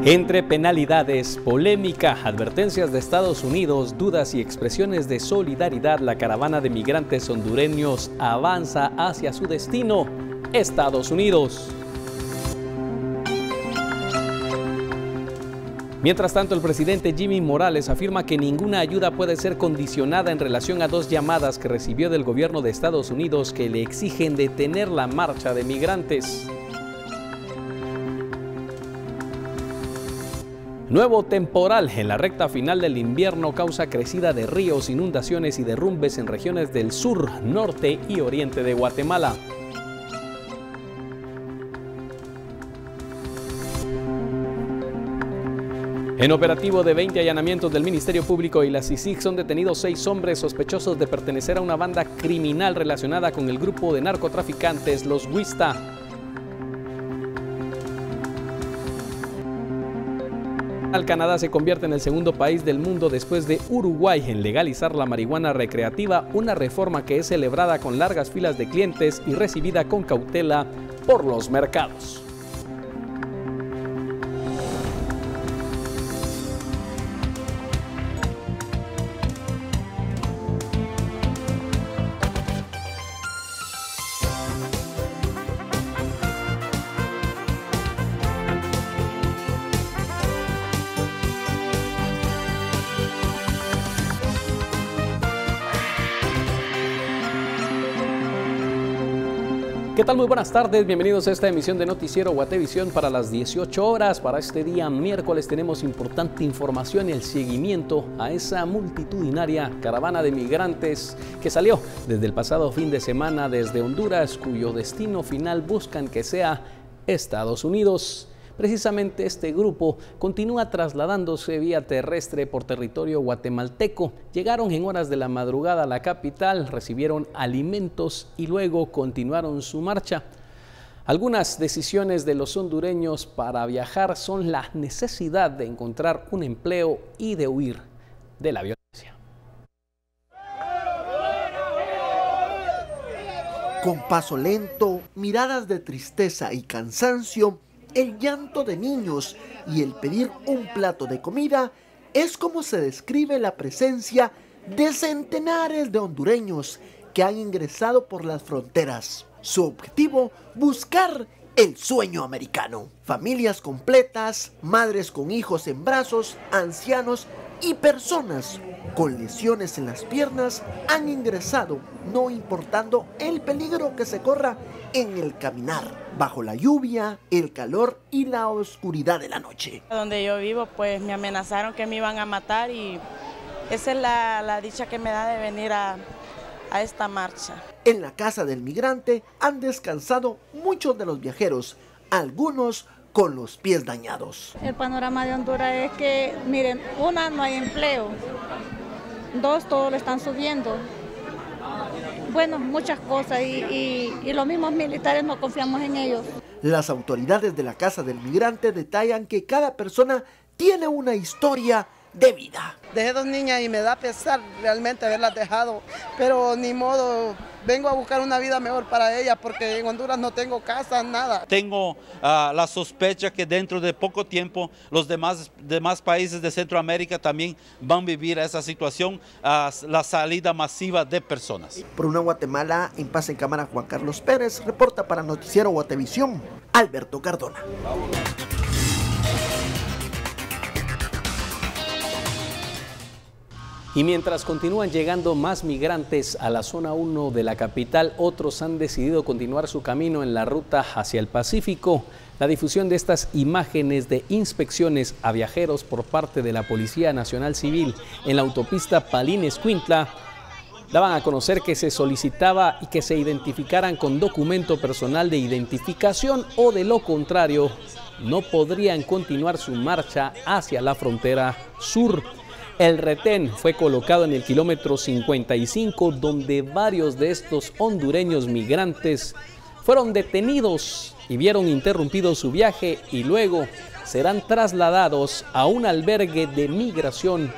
Entre penalidades, polémica, advertencias de Estados Unidos, dudas y expresiones de solidaridad, la caravana de migrantes hondureños avanza hacia su destino, Estados Unidos. Mientras tanto, el presidente Jimmy Morales afirma que ninguna ayuda puede ser condicionada en relación a dos llamadas que recibió del gobierno de Estados Unidos que le exigen detener la marcha de migrantes. Nuevo temporal en la recta final del invierno causa crecida de ríos, inundaciones y derrumbes en regiones del sur, norte y oriente de Guatemala. En operativo de 20 allanamientos del Ministerio Público y la CICIG son detenidos 6 hombres sospechosos de pertenecer a una banda criminal relacionada con el grupo de narcotraficantes Los Huista. Canadá se convierte en el segundo país del mundo después de Uruguay en legalizar la marihuana recreativa, una reforma que es celebrada con largas filas de clientes y recibida con cautela por los mercados. ¿Qué tal? Muy buenas tardes, bienvenidos a esta emisión de Noticiero Guatevisión para las 18 horas. Para este día miércoles tenemos importante información y el seguimiento a esa multitudinaria caravana de migrantes que salió desde el pasado fin de semana desde Honduras, cuyo destino final buscan que sea Estados Unidos. Precisamente este grupo continúa trasladándose vía terrestre por territorio guatemalteco. Llegaron en horas de la madrugada a la capital, recibieron alimentos y luego continuaron su marcha. Algunas decisiones de los hondureños para viajar son la necesidad de encontrar un empleo y de huir de la violencia. Con paso lento, miradas de tristeza y cansancio, el llanto de niños y el pedir un plato de comida es como se describe la presencia de centenares de hondureños que han ingresado por las fronteras. Su objetivo, buscar el sueño americano. Familias completas, madres con hijos en brazos, ancianos y personas con lesiones en las piernas han ingresado, no importando el peligro que se corra en el caminar, bajo la lluvia, el calor y la oscuridad de la noche. Donde yo vivo, pues me amenazaron que me iban a matar y esa es la dicha que me da de venir a esta marcha. En la casa del migrante han descansado muchos de los viajeros, algunos con los pies dañados. El panorama de Honduras es que, miren, una, no hay empleo, dos, todo lo están subiendo. Bueno, muchas cosas y los mismos militares no confiamos en ellos. Las autoridades de la Casa del Migrante detallan que cada persona tiene una historia de vida. Dejé 2 niñas y me da pesar realmente haberlas dejado, pero ni modo, vengo a buscar una vida mejor para ellas porque en Honduras no tengo casa, nada. Tengo la sospecha que dentro de poco tiempo los demás países de Centroamérica también van a vivir esa situación, la salida masiva de personas. Por una Guatemala en paz en cámara, Juan Carlos Pérez reporta para Noticiero Guatevisión, Alberto Cardona. Y mientras continúan llegando más migrantes a la zona 1 de la capital, otros han decidido continuar su camino en la ruta hacia el Pacífico. La difusión de estas imágenes de inspecciones a viajeros por parte de la Policía Nacional Civil en la autopista Palín-Escuintla daban a conocer que se solicitaba y que se identificaran con documento personal de identificación o de lo contrario no podrían continuar su marcha hacia la frontera sur. El retén fue colocado en el kilómetro 55, donde varios de estos hondureños migrantes fueron detenidos y vieron interrumpido su viaje y luego serán trasladados a un albergue de migración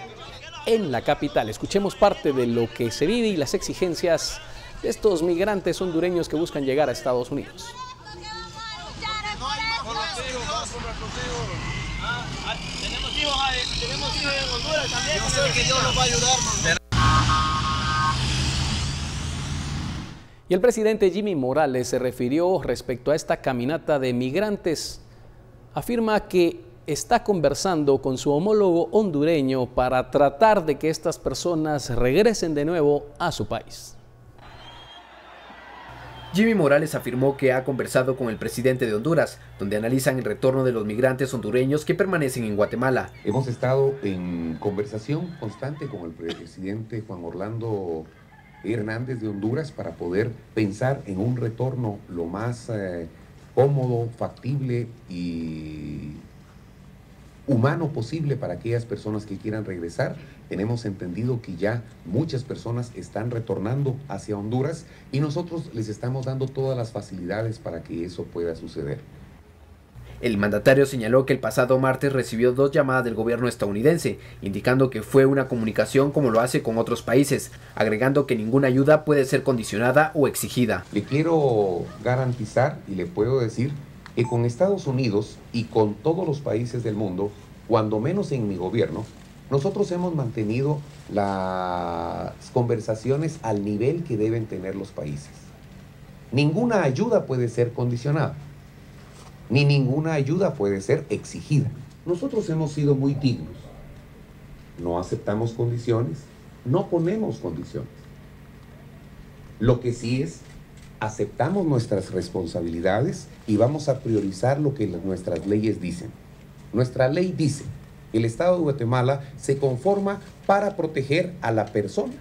en la capital. Escuchemos parte de lo que se vive y las exigencias de estos migrantes hondureños que buscan llegar a Estados Unidos. Tenemos hijos en Honduras también. Yo sé que Dios nos va a ayudar. Y el presidente Jimmy Morales se refirió respecto a esta caminata de migrantes. Afirma que está conversando con su homólogo hondureño para tratar de que estas personas regresen de nuevo a su país. Jimmy Morales afirmó que ha conversado con el presidente de Honduras, donde analizan el retorno de los migrantes hondureños que permanecen en Guatemala. Hemos estado en conversación constante con el presidente Juan Orlando Hernández de Honduras para poder pensar en un retorno lo más cómodo, factible y humano posible para aquellas personas que quieran regresar. Tenemos entendido que ya muchas personas están retornando hacia Honduras y nosotros les estamos dando todas las facilidades para que eso pueda suceder. El mandatario señaló que el pasado martes recibió 2 llamadas del gobierno estadounidense, indicando que fue una comunicación como lo hace con otros países, agregando que ninguna ayuda puede ser condicionada o exigida. Le quiero garantizar y le puedo decir que con Estados Unidos y con todos los países del mundo, cuando menos en mi gobierno, nosotros hemos mantenido las conversaciones al nivel que deben tener los países. Ninguna ayuda puede ser condicionada, ni ninguna ayuda puede ser exigida. Nosotros hemos sido muy dignos. No aceptamos condiciones, no ponemos condiciones. Lo que sí es, aceptamos nuestras responsabilidades y vamos a priorizar lo que nuestras leyes dicen. Nuestra ley dice que el Estado de Guatemala se conforma para proteger a la persona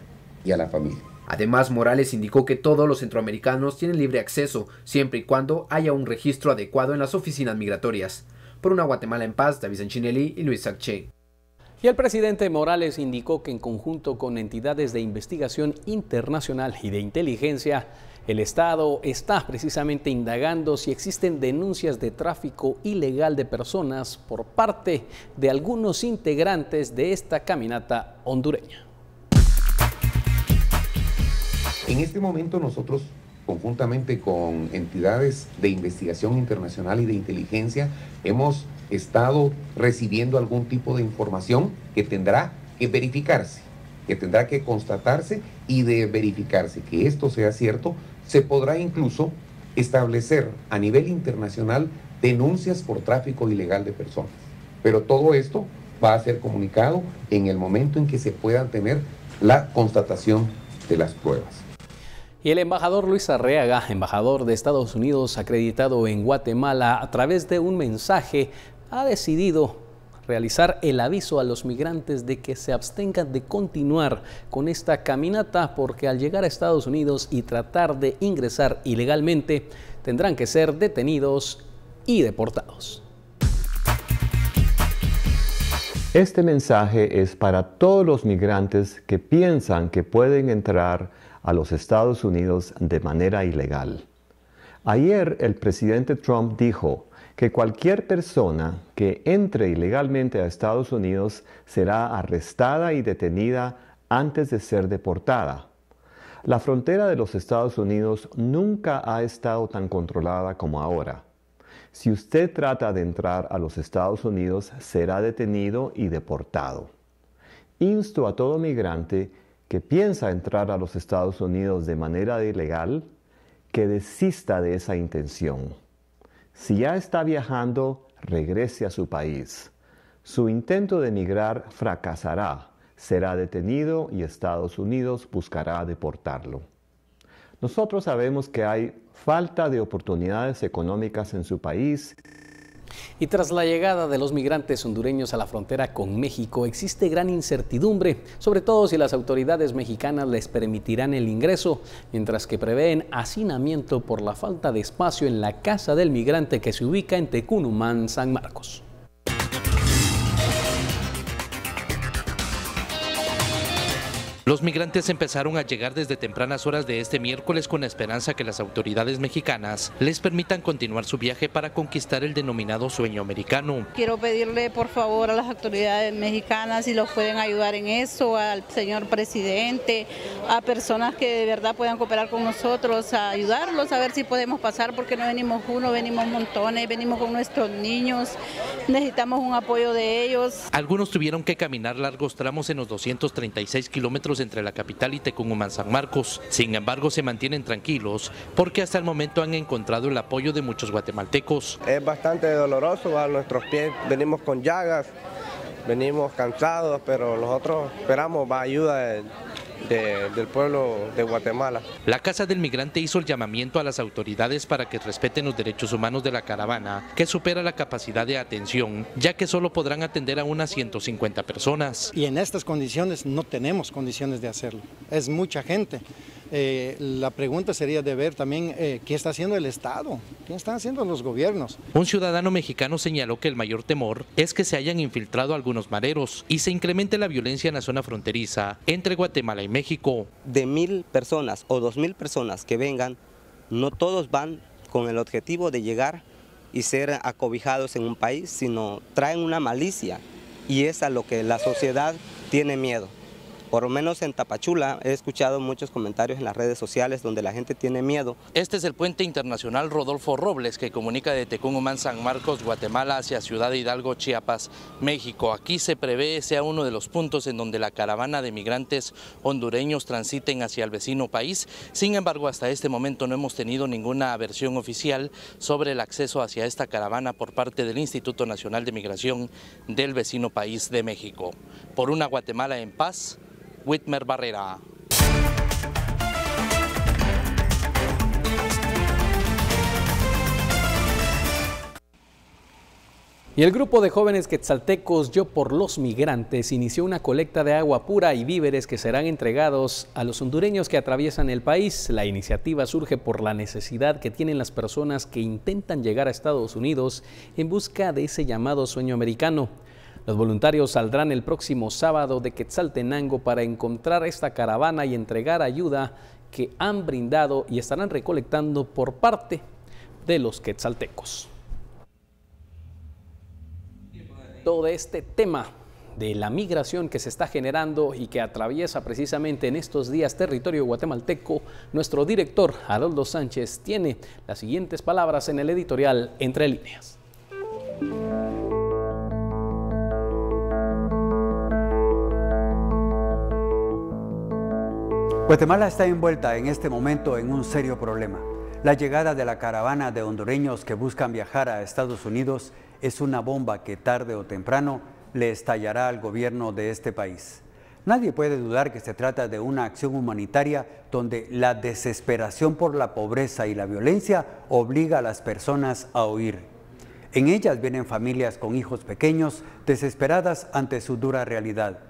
y a la familia. Además, Morales indicó que todos los centroamericanos tienen libre acceso, siempre y cuando haya un registro adecuado en las oficinas migratorias. Por una Guatemala en paz, David Sanchinelli y Luis Sacche. Y el presidente Morales indicó que en conjunto con entidades de investigación internacional y de inteligencia, el Estado está precisamente indagando si existen denuncias de tráfico ilegal de personas por parte de algunos integrantes de esta caminata hondureña. En este momento nosotros, conjuntamente con entidades de investigación internacional y de inteligencia, hemos estado recibiendo algún tipo de información que tendrá que verificarse, que tendrá que constatarse, y de verificarse que esto sea cierto, se podrá incluso establecer a nivel internacional denuncias por tráfico ilegal de personas. Pero todo esto va a ser comunicado en el momento en que se pueda tener la constatación de las pruebas. Y el embajador Luis Arriaga, embajador de Estados Unidos acreditado en Guatemala, a través de un mensaje ha decidido realizar el aviso a los migrantes de que se abstengan de continuar con esta caminata, porque al llegar a Estados Unidos y tratar de ingresar ilegalmente tendrán que ser detenidos y deportados. Este mensaje es para todos los migrantes que piensan que pueden entrar a los Estados Unidos de manera ilegal. Ayer el presidente Trump dijo que cualquier persona que entre ilegalmente a Estados Unidos será arrestada y detenida antes de ser deportada. La frontera de los Estados Unidos nunca ha estado tan controlada como ahora. Si usted trata de entrar a los Estados Unidos, será detenido y deportado. Insto a todo migrante que piensa entrar a los Estados Unidos de manera ilegal, que desista de esa intención. Si ya está viajando, regrese a su país. Su intento de emigrar fracasará, será detenido y Estados Unidos buscará deportarlo. Nosotros sabemos que hay falta de oportunidades económicas en su país. Y tras la llegada de los migrantes hondureños a la frontera con México, existe gran incertidumbre, sobre todo si las autoridades mexicanas les permitirán el ingreso, mientras que prevén hacinamiento por la falta de espacio en la casa del migrante que se ubica en Tecunumán, San Marcos. Los migrantes empezaron a llegar desde tempranas horas de este miércoles con la esperanza que las autoridades mexicanas les permitan continuar su viaje para conquistar el denominado sueño americano. Quiero pedirle por favor a las autoridades mexicanas si los pueden ayudar en eso, al señor presidente, a personas que de verdad puedan cooperar con nosotros, a ayudarlos a ver si podemos pasar, porque no venimos uno, venimos montones, venimos con nuestros niños, necesitamos un apoyo de ellos. Algunos tuvieron que caminar largos tramos en los 236 kilómetros entre la capital y Tecún-Umán San Marcos. Sin embargo, se mantienen tranquilos porque hasta el momento han encontrado el apoyo de muchos guatemaltecos. Es bastante doloroso, a nuestros pies venimos con llagas, venimos cansados, pero nosotros esperamos ayuda del pueblo de Guatemala. La Casa del Migrante hizo el llamamiento a las autoridades para que respeten los derechos humanos de la caravana, que supera la capacidad de atención, ya que solo podrán atender a unas 150 personas. Y en estas condiciones no tenemos condiciones de hacerlo. Es mucha gente. La pregunta sería de ver también qué está haciendo el Estado, qué están haciendo los gobiernos. Un ciudadano mexicano señaló que el mayor temor es que se hayan infiltrado algunos mareros y se incremente la violencia en la zona fronteriza entre Guatemala y México. De 1000 personas o 2000 personas que vengan, no todos van con el objetivo de llegar y ser acobijados en un país, sino traen una malicia, y es a lo que la sociedad tiene miedo. Por lo menos en Tapachula he escuchado muchos comentarios en las redes sociales donde la gente tiene miedo. Este es el puente internacional Rodolfo Robles, que comunica de Tecún-Umán San Marcos, Guatemala, hacia Ciudad Hidalgo, Chiapas, México. Aquí se prevé sea uno de los puntos en donde la caravana de migrantes hondureños transiten hacia el vecino país. Sin embargo, hasta este momento no hemos tenido ninguna versión oficial sobre el acceso hacia esta caravana por parte del Instituto Nacional de Migración del vecino país de México. Por una Guatemala en paz, Whitmer Barrera. Y el grupo de jóvenes quetzaltecos Yo por los Migrantes inició una colecta de agua pura y víveres que serán entregados a los hondureños que atraviesan el país. La iniciativa surge por la necesidad que tienen las personas que intentan llegar a Estados Unidos en busca de ese llamado sueño americano. Los voluntarios saldrán el próximo sábado de Quetzaltenango para encontrar esta caravana y entregar ayuda que han brindado y estarán recolectando por parte de los quetzaltecos. Todo este tema de la migración que se está generando y que atraviesa precisamente en estos días territorio guatemalteco, nuestro director Haroldo Sánchez tiene las siguientes palabras en el editorial Entre Líneas. Guatemala está envuelta en este momento en un serio problema. La llegada de la caravana de hondureños que buscan viajar a Estados Unidos es una bomba que tarde o temprano le estallará al gobierno de este país. Nadie puede dudar que se trata de una acción humanitaria donde la desesperación por la pobreza y la violencia obliga a las personas a huir. En ellas vienen familias con hijos pequeños desesperadas ante su dura realidad.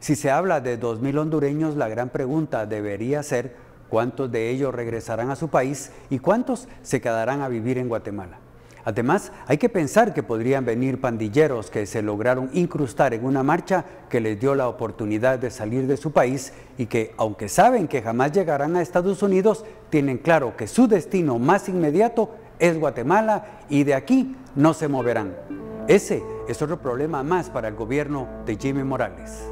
Si se habla de 2.000 hondureños, la gran pregunta debería ser cuántos de ellos regresarán a su país y cuántos se quedarán a vivir en Guatemala. Además, hay que pensar que podrían venir pandilleros que se lograron incrustar en una marcha que les dio la oportunidad de salir de su país y que, aunque saben que jamás llegarán a Estados Unidos, tienen claro que su destino más inmediato es Guatemala y de aquí no se moverán. Ese es otro problema más para el gobierno de Jimmy Morales.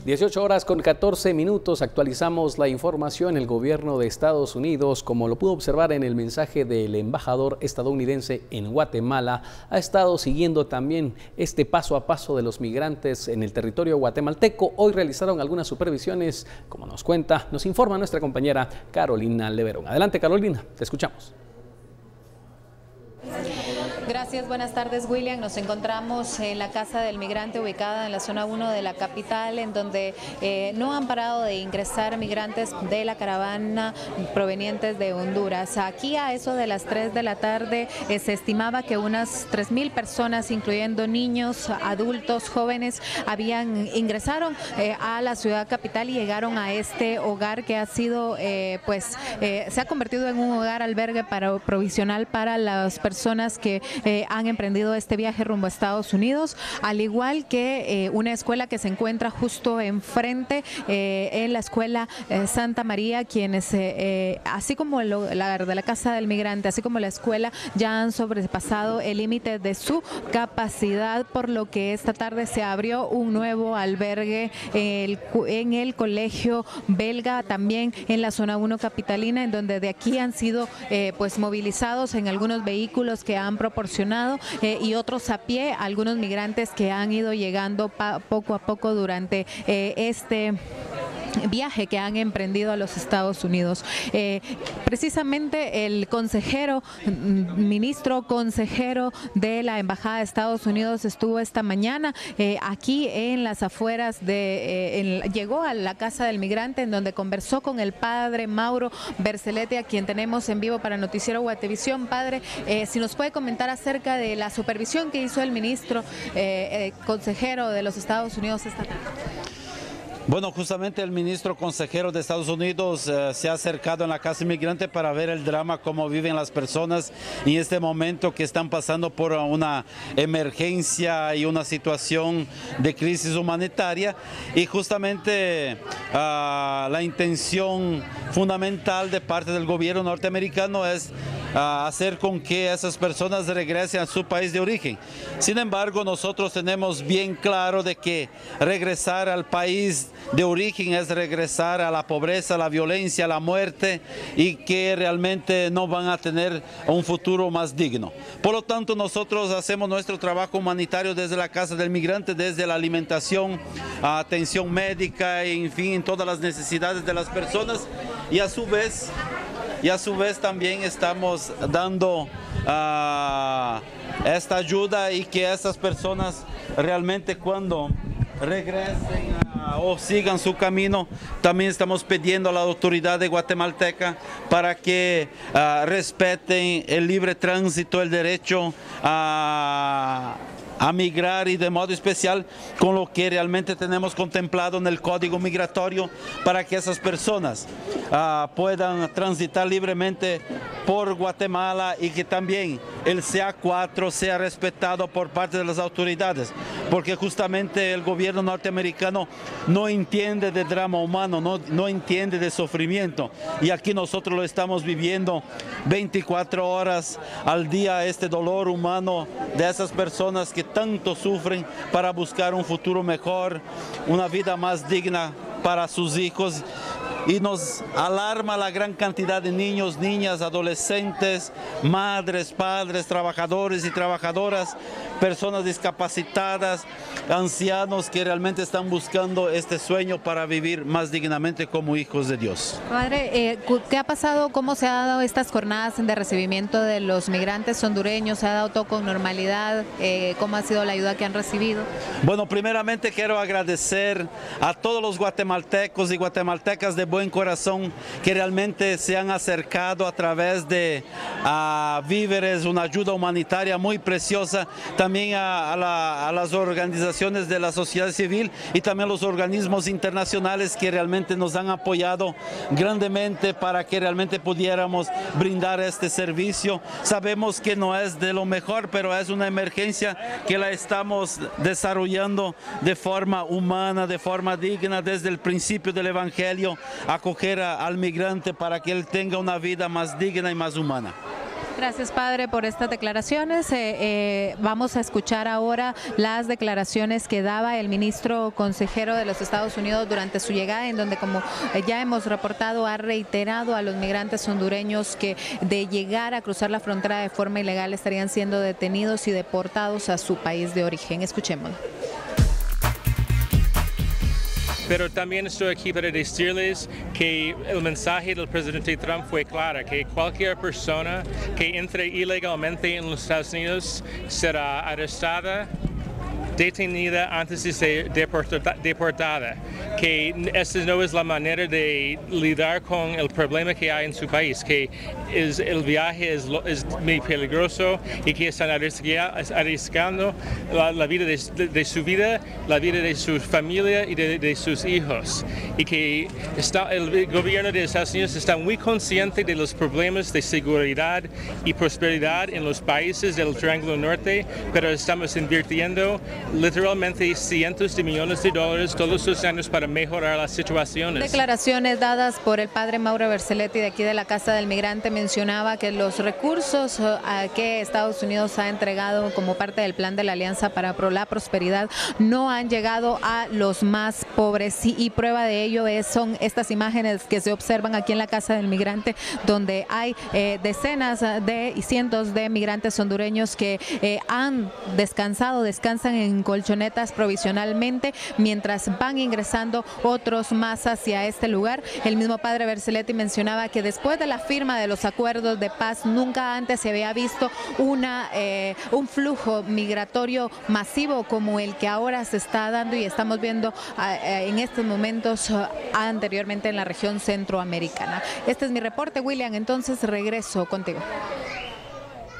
(18:14) actualizamos la información. El gobierno de Estados Unidos, como lo pudo observar en el mensaje del embajador estadounidense en Guatemala, ha estado siguiendo también este paso a paso de los migrantes en el territorio guatemalteco. Hoy realizaron algunas supervisiones, como nos informa nuestra compañera Carolina Leverón. Adelante, Carolina, te escuchamos. Gracias, buenas tardes, William. Nos encontramos en la Casa del Migrante ubicada en la zona 1 de la capital, en donde no han parado de ingresar migrantes de la caravana provenientes de Honduras. Aquí a eso de las 3 de la tarde se estimaba que unas 3.000 personas, incluyendo niños, adultos, jóvenes, ingresaron a la ciudad capital y llegaron a este hogar que ha sido, se ha convertido en un hogar albergue provisional para las personas que han emprendido este viaje rumbo a Estados Unidos, al igual que una escuela que se encuentra justo enfrente, en la escuela Santa María, quienes, así como la de la Casa del Migrante, así como la escuela, ya han sobrepasado el límite de su capacidad, por lo que esta tarde se abrió un nuevo albergue en el colegio belga, también en la zona 1 capitalina, en donde de aquí han sido movilizados en algunos vehículos que han proporcionado y otros a pie, algunos migrantes que han ido llegando poco a poco durante este viaje que han emprendido a los Estados Unidos. Precisamente el ministro consejero de la Embajada de Estados Unidos estuvo esta mañana aquí en las afueras llegó a la Casa del Migrante, en donde conversó con el padre Mauro Bercelete, a quien tenemos en vivo para Noticiero Guatevisión. Padre, si nos puede comentar acerca de la supervisión que hizo el ministro consejero de los Estados Unidos esta tarde. Bueno, justamente el ministro consejero de Estados Unidos se ha acercado en la Casa Inmigrante para ver el drama, cómo viven las personas en este momento que están pasando por una emergencia y una situación de crisis humanitaria. Y justamente la intención fundamental de parte del gobierno norteamericano es hacer con que esas personas regresen a su país de origen. Sin embargo, nosotros tenemos bien claro de que regresar al país de origen es regresar a la pobreza, a la violencia, a la muerte, y que realmente no van a tener un futuro más digno. Por lo tanto, nosotros hacemos nuestro trabajo humanitario desde la Casa del Migrante, desde la alimentación, atención médica, en fin, en todas las necesidades de las personas, y a su vez también estamos dando esta ayuda, y que estas personas realmente cuando regresen o sigan su camino, también estamos pidiendo a la autoridad guatemalteca para que respeten el libre tránsito, el derecho a migrar, y de modo especial con lo que realmente tenemos contemplado en el Código Migratorio, para que esas personas puedan transitar libremente por Guatemala, y que también el CA4 sea respetado por parte de las autoridades, porque justamente el gobierno norteamericano no entiende de drama humano, no entiende de sufrimiento, y aquí nosotros lo estamos viviendo 24 horas al día, este dolor humano de esas personas que tanto sufren para buscar un futuro mejor, una vida más digna para sus hijos. Y nos alarma la gran cantidad de niños, niñas, adolescentes, madres, padres, trabajadores y trabajadoras, personas discapacitadas, ancianos que realmente están buscando este sueño para vivir más dignamente como hijos de Dios. Padre, ¿qué ha pasado? ¿Cómo se han dado estas jornadas de recibimiento de los migrantes hondureños? ¿Se ha dado todo con normalidad? ¿Cómo ha sido la ayuda que han recibido? Bueno, primeramente quiero agradecer a todos los guatemaltecos y guatemaltecas de buen corazón que realmente se han acercado a través de víveres, una ayuda humanitaria muy preciosa, también a las organizaciones de la sociedad civil y también los organismos internacionales que realmente nos han apoyado grandemente para que realmente pudiéramos brindar este servicio. Sabemos que no es de lo mejor, pero es una emergencia que la estamos desarrollando de forma humana, de forma digna, desde el principio del Evangelio, acoger al migrante para que él tenga una vida más digna y más humana. Gracias, padre, por estas declaraciones. Vamos a escuchar ahora las declaraciones que daba el ministro consejero de los Estados Unidos durante su llegada, en donde, como ya hemos reportado, ha reiterado a los migrantes hondureños que de llegar a cruzar la frontera de forma ilegal estarían siendo detenidos y deportados a su país de origen. Escuchémoslo. pero también estoy aquí para decirles que el mensaje del presidente Trump fue claro, que cualquier persona que entre ilegalmente en los Estados Unidos será arrestada, detenida antes de ser deportada, que esta no es la manera de lidiar con el problema que hay en su país, que el viaje es muy peligroso y que están arriesgando la vida de su vida, la vida de su familia y de sus hijos, y que el gobierno de Estados Unidos está muy consciente de los problemas de seguridad y prosperidad en los países del Triángulo Norte, pero estamos invirtiendo literalmente cientos de millones de dólares todos los años para mejorar las situaciones. Declaraciones dadas por el padre Mauro Berceletti de aquí de la Casa del Migrante mencionaba que los recursos que Estados Unidos ha entregado como parte del plan de la Alianza para la Prosperidad no han llegado a los más pobres, y prueba de ello son estas imágenes que se observan aquí en la Casa del Migrante, donde hay decenas y cientos de migrantes hondureños que descansan en colchonetas provisionalmente, mientras van ingresando otros más hacia este lugar. El mismo padre Berceletti mencionaba que después de la firma de los acuerdos de paz, nunca antes se había visto un flujo migratorio masivo como el que ahora se está dando y estamos viendo en estos momentos anteriormente en la región centroamericana. Este es mi reporte, William, entonces regreso contigo.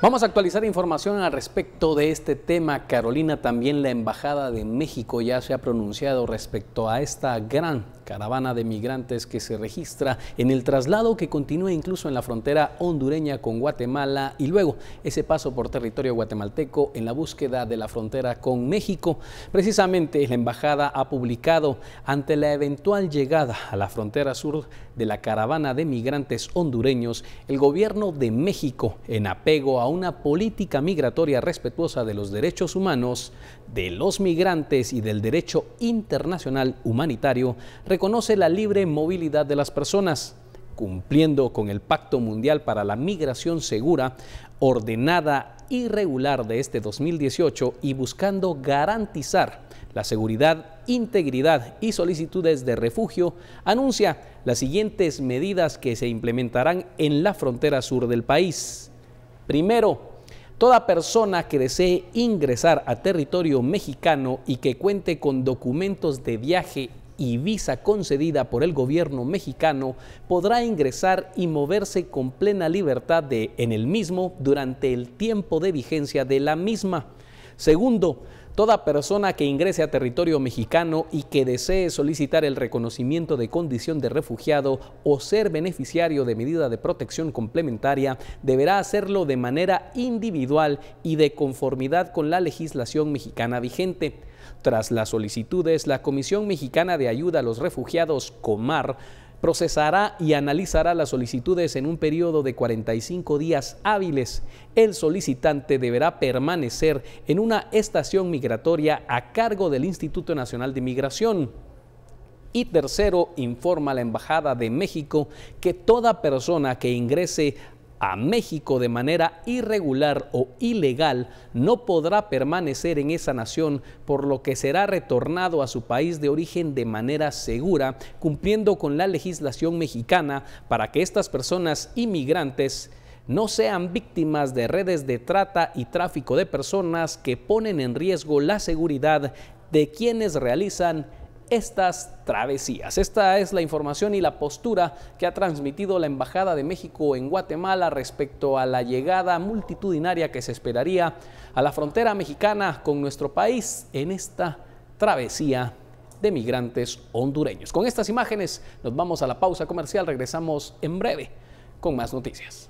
Vamos a actualizar información al respecto de este tema. Carolina, también la Embajada de México ya se ha pronunciado respecto a esta gran caravana de migrantes que se registra en el traslado que continúa incluso en la frontera hondureña con Guatemala y luego ese paso por territorio guatemalteco en la búsqueda de la frontera con México. Precisamente la Embajada ha publicado ante la eventual llegada a la frontera sur de la caravana de migrantes hondureños, el gobierno de México, en apego a una política migratoria respetuosa de los derechos humanos, de los migrantes y del derecho internacional humanitario, reconoce la libre movilidad de las personas, cumpliendo con el Pacto Mundial para la Migración Segura, Ordenada y Regular de este 2018 y buscando garantizar la seguridad, integridad y solicitudes de refugio, anuncia las siguientes medidas que se implementarán en la frontera sur del país. Primero, toda persona que desee ingresar a territorio mexicano y que cuente con documentos de viaje y visa concedida por el gobierno mexicano podrá ingresar y moverse con plena libertad en el mismo durante el tiempo de vigencia de la misma. Segundo, toda persona que ingrese a territorio mexicano y que desee solicitar el reconocimiento de condición de refugiado o ser beneficiario de medida de protección complementaria deberá hacerlo de manera individual y de conformidad con la legislación mexicana vigente. Tras las solicitudes, la Comisión Mexicana de Ayuda a los Refugiados, COMAR, procesará y analizará las solicitudes en un periodo de 45 días hábiles. El solicitante deberá permanecer en una estación migratoria a cargo del Instituto Nacional de Migración. Y tercero, informa la Embajada de México que toda persona que ingrese a México de manera irregular o ilegal no podrá permanecer en esa nación, por lo que será retornado a su país de origen de manera segura, cumpliendo con la legislación mexicana para que estas personas inmigrantes no sean víctimas de redes de trata y tráfico de personas que ponen en riesgo la seguridad de quienes realizan estas travesías. Esta es la información y la postura que ha transmitido la Embajada de México en Guatemala respecto a la llegada multitudinaria que se esperaría a la frontera mexicana con nuestro país en esta travesía de migrantes hondureños. Con estas imágenes nos vamos a la pausa comercial. Regresamos en breve con más noticias.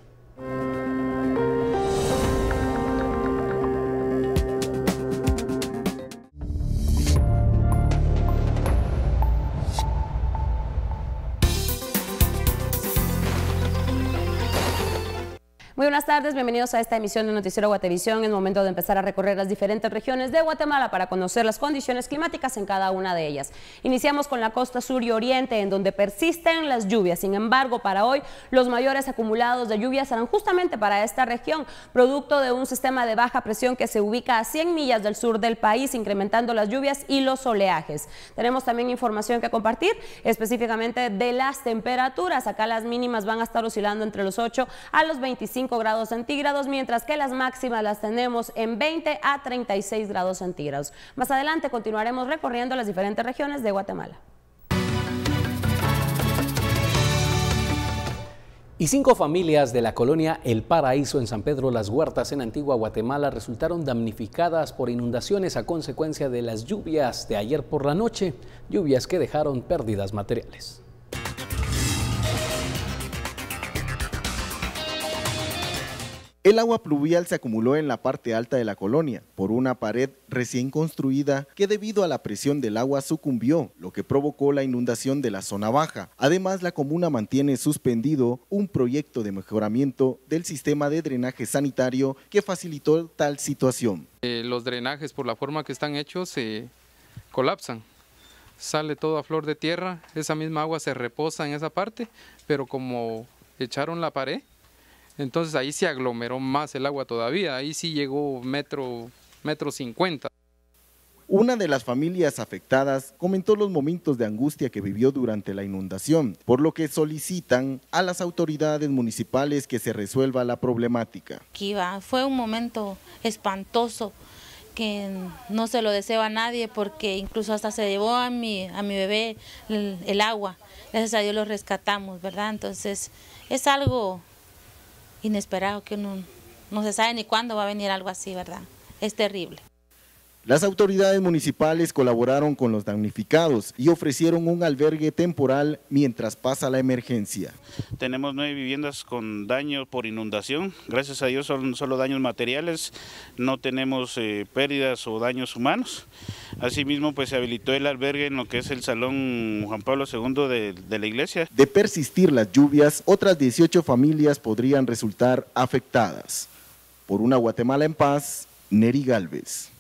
Muy Muy buenas tardes, bienvenidos a esta emisión de Noticiero Guatevisión. Es momento de empezar a recorrer las diferentes regiones de Guatemala para conocer las condiciones climáticas en cada una de ellas. Iniciamos con la costa sur y oriente, en donde persisten las lluvias. Sin embargo, para hoy, los mayores acumulados de lluvias serán justamente para esta región, producto de un sistema de baja presión que se ubica a 100 millas del sur del país, incrementando las lluvias y los oleajes. Tenemos también información que compartir, específicamente de las temperaturas. Acá las mínimas van a estar oscilando entre los 8 a los 25 grados centígrados, mientras que las máximas las tenemos en 20 a 36 grados centígrados. Más adelante continuaremos recorriendo las diferentes regiones de Guatemala. Y 5 familias de la colonia El Paraíso en San Pedro Las Huertas, en Antigua Guatemala, resultaron damnificadas por inundaciones a consecuencia de las lluvias de ayer por la noche, lluvias que dejaron pérdidas materiales. El agua pluvial se acumuló en la parte alta de la colonia por una pared recién construida que debido a la presión del agua sucumbió, lo que provocó la inundación de la zona baja. Además, la comuna mantiene suspendido un proyecto de mejoramiento del sistema de drenaje sanitario que facilitó tal situación. Los drenajes, por la forma que están hechos, se colapsan. Sale todo a flor de tierra, esa misma agua se reposa en esa parte, pero como echaron la pared, entonces ahí se aglomeró más el agua todavía, ahí sí llegó metro 50. Una de las familias afectadas comentó los momentos de angustia que vivió durante la inundación, por lo que solicitan a las autoridades municipales que se resuelva la problemática. Fue un momento espantoso que no se lo deseo a nadie, porque incluso hasta se llevó a mi bebé el agua. Gracias a Dios lo rescatamos, ¿verdad? Entonces es algo inesperado, que no se sabe ni cuándo va a venir algo así, ¿verdad? Es terrible. Las autoridades municipales colaboraron con los damnificados y ofrecieron un albergue temporal mientras pasa la emergencia. Tenemos 9 viviendas con daño por inundación, gracias a Dios son solo daños materiales, no tenemos pérdidas o daños humanos. Asimismo, pues se habilitó el albergue en lo que es el Salón Juan Pablo II de la iglesia. De persistir las lluvias, otras 18 familias podrían resultar afectadas. Por una Guatemala en paz, Neri Galvez.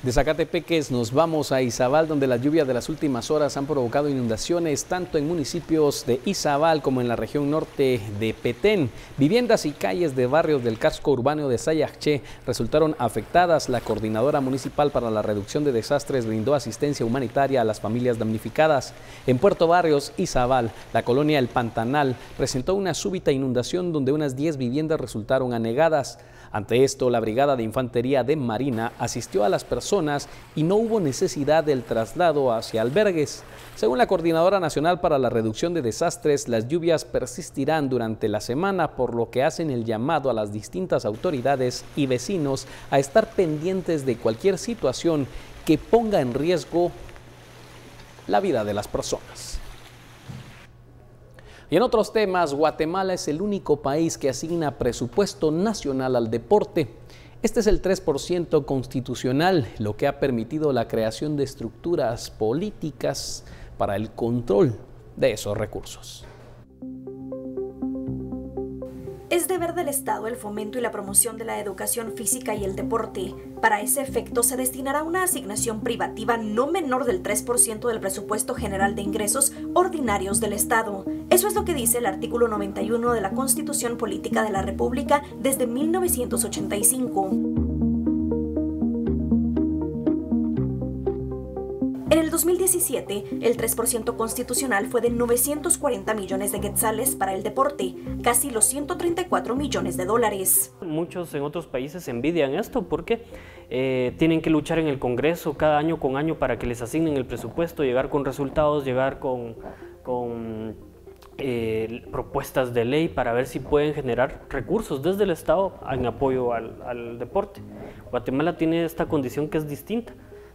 De Zacatepeques nos vamos a Izabal, donde las lluvias de las últimas horas han provocado inundaciones tanto en municipios de Izabal como en la región norte de Petén. Viviendas y calles de barrios del casco urbano de Sayaché resultaron afectadas. La Coordinadora Municipal para la Reducción de Desastres brindó asistencia humanitaria a las familias damnificadas. En Puerto Barrios, Izabal, la colonia El Pantanal presentó una súbita inundación donde unas 10 viviendas resultaron anegadas. Ante esto, la Brigada de Infantería de Marina asistió a las personas y no hubo necesidad del traslado hacia albergues. Según la Coordinadora Nacional para la Reducción de Desastres, las lluvias persistirán durante la semana, por lo que hacen el llamado a las distintas autoridades y vecinos a estar pendientes de cualquier situación que ponga en riesgo la vida de las personas. Y en otros temas, Guatemala es el único país que asigna presupuesto nacional al deporte. Este es el 3% constitucional, lo que ha permitido la creación de estructuras políticas para el control de esos recursos. Es deber del Estado el fomento y la promoción de la educación física y el deporte. Para ese efecto se destinará una asignación privativa no menor del 3% del presupuesto general de ingresos ordinarios del Estado. Eso es lo que dice el artículo 91 de la Constitución Política de la República desde 1985. En el 2017, el 3% constitucional fue de 940 millones de quetzales para el deporte, casi los 134 millones de dólares. Muchos en otros países envidian esto porque tienen que luchar en el Congreso cada año con año para que les asignen el presupuesto, llegar con resultados, llegar con propuestas de ley para ver si pueden generar recursos desde el Estado en apoyo al deporte. Guatemala tiene esta condición que es distinta.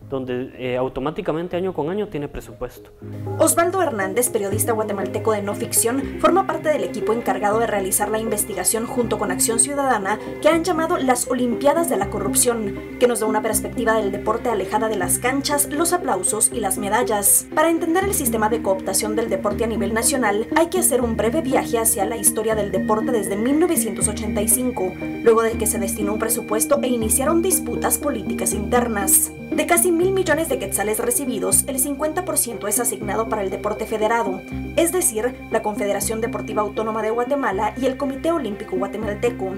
donde automáticamente año con año tiene presupuesto. Osvaldo Hernández, periodista guatemalteco de no ficción, forma parte del equipo encargado de realizar la investigación junto con Acción Ciudadana que han llamado las Olimpiadas de la Corrupción, que nos da una perspectiva del deporte alejada de las canchas, los aplausos y las medallas. Para entender el sistema de cooptación del deporte a nivel nacional, hay que hacer un breve viaje hacia la historia del deporte desde 1985, luego de que se destinó un presupuesto e iniciaron disputas políticas internas. De casi 1.000 millones de quetzales recibidos, el 50% es asignado para el deporte federado, es decir, la Confederación Deportiva Autónoma de Guatemala y el Comité Olímpico Guatemalteco.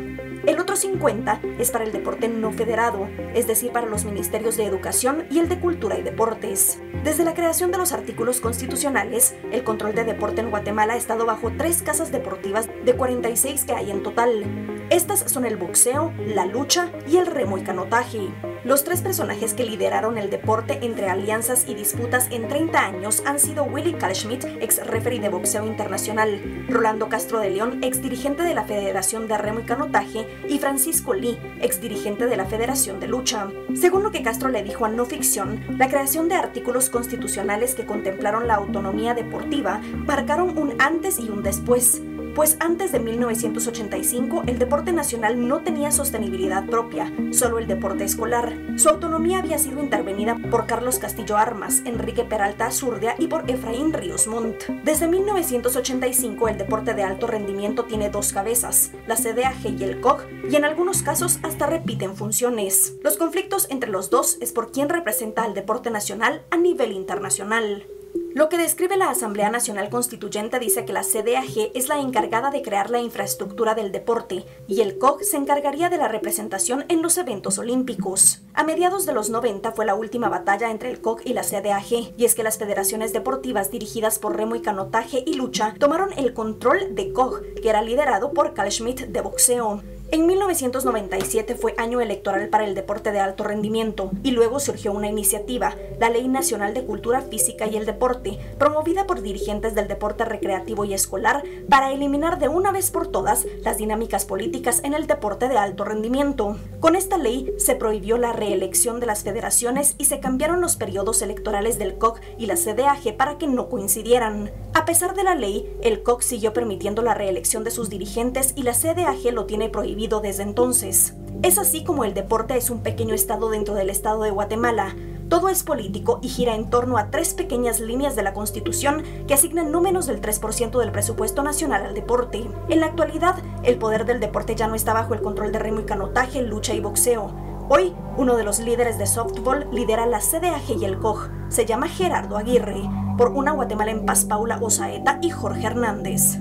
El otro 50% es para el deporte no federado, es decir, para los ministerios de Educación y el de Cultura y Deportes. Desde la creación de los artículos constitucionales, el control de deporte en Guatemala ha estado bajo 3 casas deportivas de 46 que hay en total. Estas son el boxeo, la lucha y el remo y canotaje. Los 3 personajes que lideraron el deporte entre alianzas y disputas en 30 años han sido Willy Kalschmidt, ex referee de boxeo internacional, Rolando Castro de León, ex dirigente de la Federación de Remo y Canotaje, y Francisco Lee, ex dirigente de la Federación de Lucha. Según lo que Castro le dijo a No Ficción, la creación de artículos constitucionales que contemplaron la autonomía deportiva marcaron un antes y un después. Pues antes de 1985 el deporte nacional no tenía sostenibilidad propia, solo el deporte escolar. Su autonomía había sido intervenida por Carlos Castillo Armas, Enrique Peralta Azurdia y por Efraín Ríos Montt. Desde 1985 el deporte de alto rendimiento tiene 2 cabezas, la CDAG y el COG, y en algunos casos hasta repiten funciones. Los conflictos entre los dos es por quién representa al deporte nacional a nivel internacional. Lo que describe la Asamblea Nacional Constituyente dice que la CDAG es la encargada de crear la infraestructura del deporte y el COG se encargaría de la representación en los eventos olímpicos. A mediados de los 90 fue la última batalla entre el COG y la CDAG, y es que las federaciones deportivas dirigidas por remo y canotaje y lucha tomaron el control de COG, que era liderado por Kalschmidt de boxeo. En 1997 fue año electoral para el deporte de alto rendimiento y luego surgió una iniciativa, la Ley Nacional de Cultura Física y el Deporte, promovida por dirigentes del deporte recreativo y escolar para eliminar de una vez por todas las dinámicas políticas en el deporte de alto rendimiento. Con esta ley se prohibió la reelección de las federaciones y se cambiaron los periodos electorales del COG y la CDAG para que no coincidieran. A pesar de la ley, el COG siguió permitiendo la reelección de sus dirigentes y la CDAG lo tiene prohibido desde entonces. Es así como el deporte es un pequeño estado dentro del estado de Guatemala. Todo es político y gira en torno a 3 pequeñas líneas de la Constitución que asignan no menos del 3% del presupuesto nacional al deporte. En la actualidad, el poder del deporte ya no está bajo el control de remo y canotaje, lucha y boxeo. Hoy, uno de los líderes de softball lidera la CDAG y el COG. Se llama Gerardo Aguirre. Por Una Guatemala en Paz, Paula Osaeta y Jorge Hernández.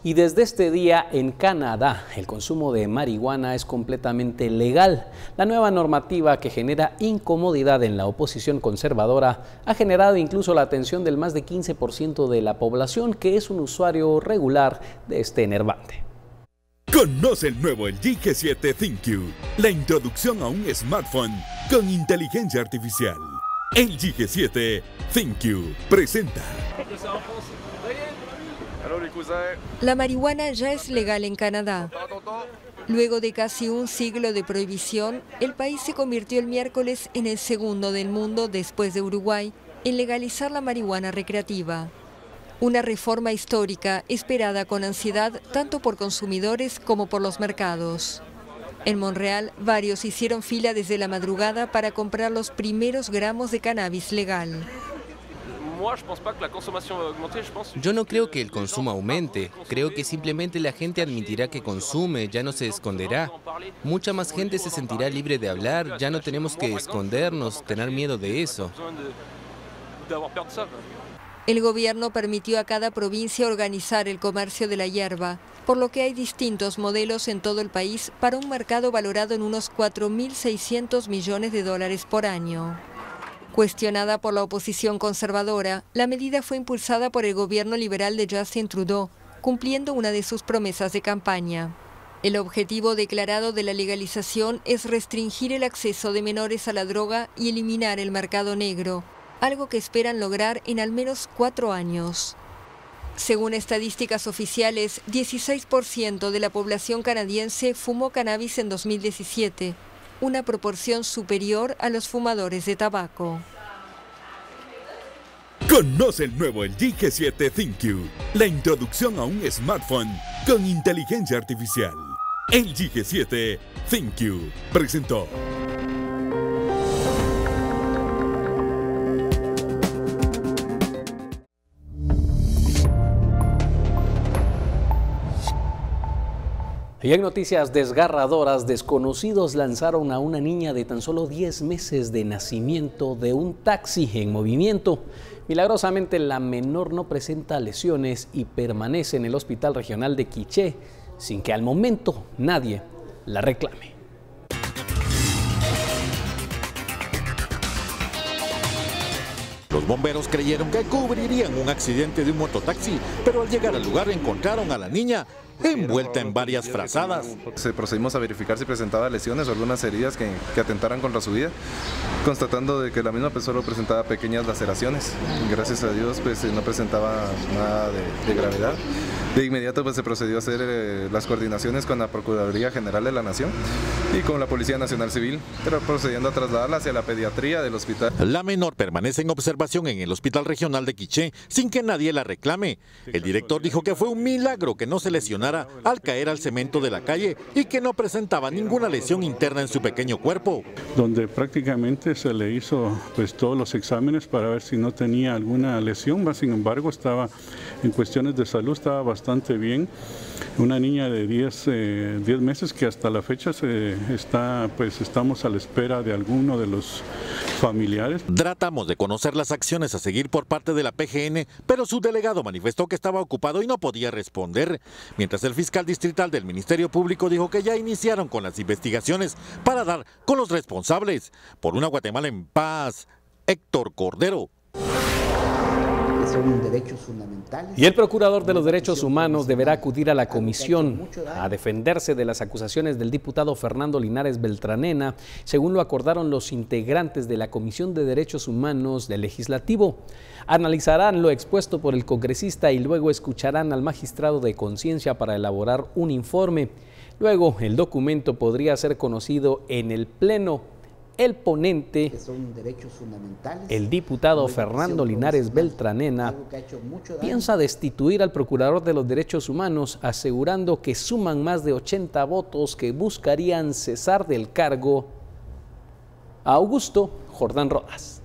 Y desde este día en Canadá, el consumo de marihuana es completamente legal. La nueva normativa, que genera incomodidad en la oposición conservadora, ha generado incluso la atención del más de 15% de la población, que es un usuario regular de este enervante. Conoce el nuevo LG G7 ThinQ, la introducción a un smartphone con inteligencia artificial. LG G7 ThinQ presenta. La marihuana ya es legal en Canadá. Luego de casi un siglo de prohibición, el país se convirtió el miércoles en el segundo del mundo, después de Uruguay, en legalizar la marihuana recreativa. Una reforma histórica esperada con ansiedad tanto por consumidores como por los mercados. En Montreal, varios hicieron fila desde la madrugada para comprar los primeros gramos de cannabis legal. Yo no creo que el consumo aumente, creo que simplemente la gente admitirá que consume, ya no se esconderá. Mucha más gente se sentirá libre de hablar, ya no tenemos que escondernos, tener miedo de eso. El gobierno permitió a cada provincia organizar el comercio de la hierba, por lo que hay distintos modelos en todo el país para un mercado valorado en unos 4.600 millones de dólares por año. Cuestionada por la oposición conservadora, la medida fue impulsada por el gobierno liberal de Justin Trudeau, cumpliendo una de sus promesas de campaña. El objetivo declarado de la legalización es restringir el acceso de menores a la droga y eliminar el mercado negro, algo que esperan lograr en al menos 4 años. Según estadísticas oficiales, 16% de la población canadiense fumó cannabis en 2017, una proporción superior a los fumadores de tabaco. Conoce el nuevo LG G7 ThinQ, la introducción a un smartphone con inteligencia artificial. LG G7 ThinQ presentó. Y en noticias desgarradoras, desconocidos lanzaron a una niña de tan solo 10 meses de nacimiento de un taxi en movimiento. Milagrosamente, la menor no presenta lesiones y permanece en el Hospital Regional de Quiché, sin que al momento nadie la reclame. Los bomberos creyeron que cubrirían un accidente de un mototaxi, pero al llegar al lugar encontraron a la niña envuelta en varias frazadas. Procedimos a verificar si presentaba lesiones o algunas heridas que atentaran contra su vida, constatando de que la misma persona presentaba pequeñas laceraciones. Gracias a Dios pues no presentaba nada de gravedad. De inmediato pues se procedió a hacer las coordinaciones con la Procuraduría General de la Nación y con la Policía Nacional Civil, pero procediendo a trasladarla hacia la pediatría del hospital. La menor permanece en observación en el Hospital Regional de Quiché sin que nadie la reclame. El director dijo que fue un milagro que no se lesionara al caer al cemento de la calle y que no presentaba ninguna lesión interna en su pequeño cuerpo. Donde prácticamente se le hizo pues todos los exámenes para ver si no tenía alguna lesión, sin embargo estaba en cuestiones de salud, estaba bastante bien. Una niña de 10 meses que hasta la fecha estamos a la espera de alguno de los familiares. Tratamos de conocer las acciones a seguir por parte de la PGN, pero su delegado manifestó que estaba ocupado y no podía responder, mientras el fiscal distrital del Ministerio Público dijo que ya iniciaron con las investigaciones para dar con los responsables. Por una Guatemala en paz, Héctor Cordero. Son derechos fundamentales. Y el procurador de los derechos humanos deberá acudir a la comisión a defenderse de las acusaciones del diputado Fernando Linares Beltranena, según lo acordaron los integrantes de la Comisión de Derechos Humanos del Legislativo. Analizarán lo expuesto por el congresista y luego escucharán al magistrado de conciencia para elaborar un informe. Luego, el documento podría ser conocido en el Pleno. El ponente, el diputado Fernando Linares Beltranena, piensa destituir al procurador de los derechos humanos, asegurando que suman más de 80 votos que buscarían cesar del cargo a Augusto Jordán Rodas.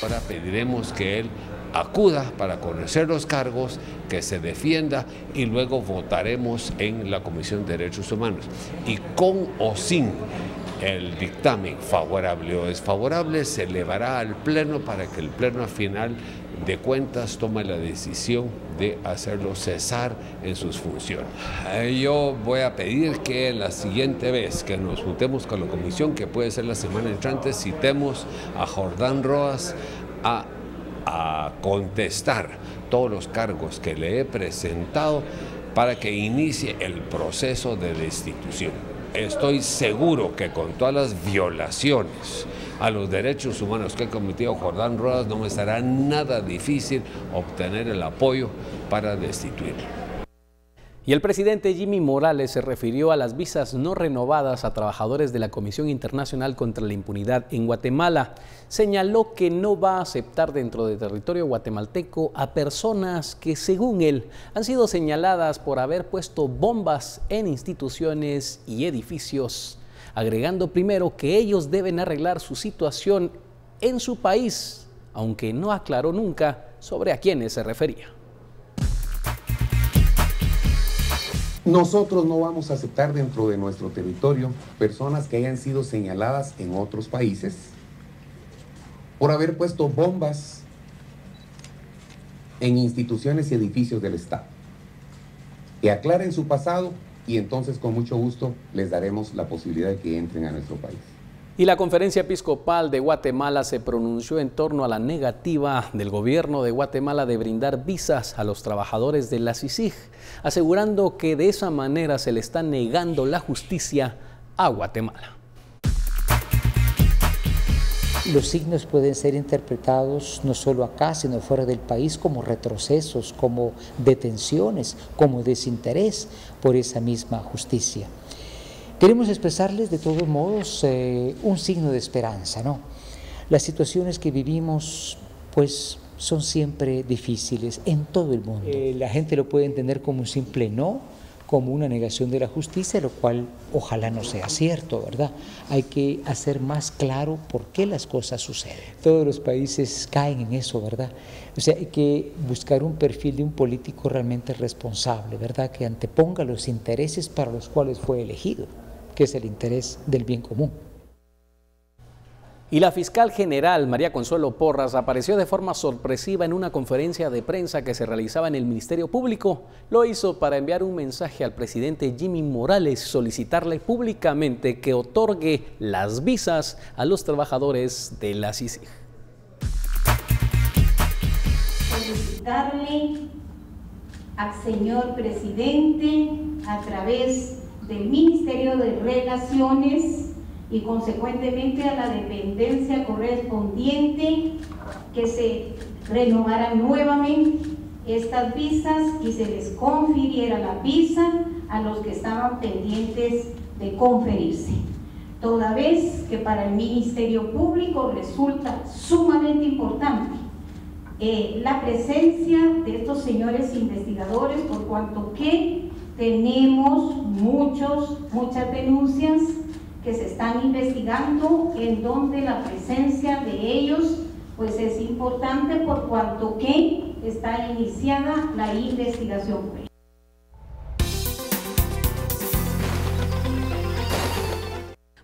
Ahora pediremos que él acuda para conocer los cargos, que se defienda y luego votaremos en la Comisión de Derechos Humanos. Y con o sin el dictamen favorable o desfavorable se elevará al Pleno para que el Pleno al final de cuentas tome la decisión de hacerlo cesar en sus funciones. Yo voy a pedir que la siguiente vez que nos juntemos con la comisión, que puede ser la semana entrante, citemos a Jordán Rodas a contestar todos los cargos que le he presentado para que inicie el proceso de destitución. Estoy seguro que con todas las violaciones a los derechos humanos que ha cometido Jordán Rodas no me será nada difícil obtener el apoyo para destituirlo. Y el presidente Jimmy Morales se refirió a las visas no renovadas a trabajadores de la Comisión Internacional contra la Impunidad en Guatemala. Señaló que no va a aceptar dentro del territorio guatemalteco a personas que, según él, han sido señaladas por haber puesto bombas en instituciones y edificios, agregando primero que ellos deben arreglar su situación en su país, aunque no aclaró nunca sobre a quiénes se refería. Nosotros no vamos a aceptar dentro de nuestro territorio personas que hayan sido señaladas en otros países por haber puesto bombas en instituciones y edificios del Estado. Que aclaren su pasado y entonces con mucho gusto les daremos la posibilidad de que entren a nuestro país. Y la Conferencia Episcopal de Guatemala se pronunció en torno a la negativa del gobierno de Guatemala de brindar visas a los trabajadores de la CICIG, asegurando que de esa manera se le está negando la justicia a Guatemala. Los signos pueden ser interpretados no solo acá, sino fuera del país como retrocesos, como detenciones, como desinterés por esa misma justicia. Queremos expresarles de todos modos un signo de esperanza, ¿no? Las situaciones que vivimos, pues, son siempre difíciles en todo el mundo. La gente lo puede entender como un simple no, como una negación de la justicia, lo cual ojalá no sea cierto, ¿verdad? Hay que hacer más claro por qué las cosas suceden. Todos los países caen en eso, ¿verdad? O sea, hay que buscar un perfil de un político realmente responsable, ¿verdad? Que anteponga los intereses para los cuales fue elegido, que es el interés del bien común. Y la fiscal general María Consuelo Porras apareció de forma sorpresiva en una conferencia de prensa que se realizaba en el Ministerio Público. Lo hizo para enviar un mensaje al presidente Jimmy Morales, solicitarle públicamente que otorgue las visas a los trabajadores de la CICIG. Solicitarle al señor presidente a través del Ministerio de Relaciones y consecuentemente a la dependencia correspondiente que se renovaran nuevamente estas visas y se les confiriera la visa a los que estaban pendientes de conferirse. Toda vez que para el Ministerio Público resulta sumamente importante la presencia de estos señores investigadores, por cuanto que tenemos muchas denuncias que se están investigando, en donde la presencia de ellos pues es importante por cuanto que está iniciada la investigación.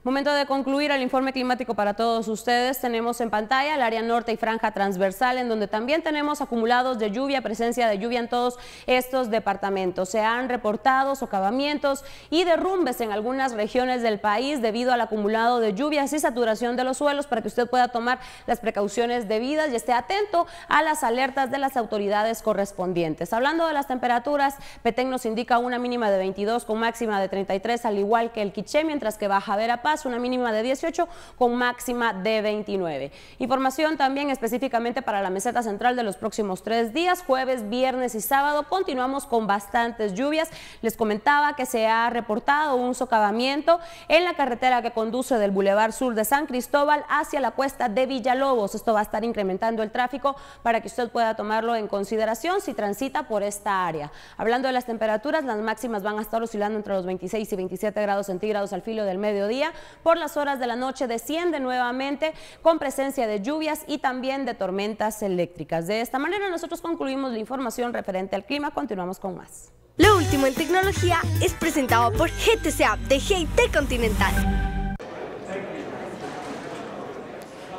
Momento de concluir el informe climático para todos ustedes. Tenemos en pantalla el área norte y franja transversal, en donde también tenemos acumulados de lluvia, presencia de lluvia en todos estos departamentos. Se han reportado socavamientos y derrumbes en algunas regiones del país debido al acumulado de lluvias y saturación de los suelos, para que usted pueda tomar las precauciones debidas y esté atento a las alertas de las autoridades correspondientes. Hablando de las temperaturas, Petén nos indica una mínima de 22 con máxima de 33, al igual que el Quiché, mientras que Baja Verapaz una mínima de 18 con máxima de 29. Información también específicamente para la meseta central de los próximos 3 días, jueves, viernes y sábado. Continuamos con bastantes lluvias. Les comentaba que se ha reportado un socavamiento en la carretera que conduce del Boulevard Sur de San Cristóbal hacia la cuesta de Villalobos. Esto va a estar incrementando el tráfico para que usted pueda tomarlo en consideración si transita por esta área. Hablando de las temperaturas, las máximas van a estar oscilando entre los 26 y 27 grados centígrados al filo del mediodía. Por las horas de la noche desciende nuevamente con presencia de lluvias y también de tormentas eléctricas. De esta manera nosotros concluimos la información referente al clima. Continuamos con más. Lo último en tecnología es presentado por GTC App de GIT Continental.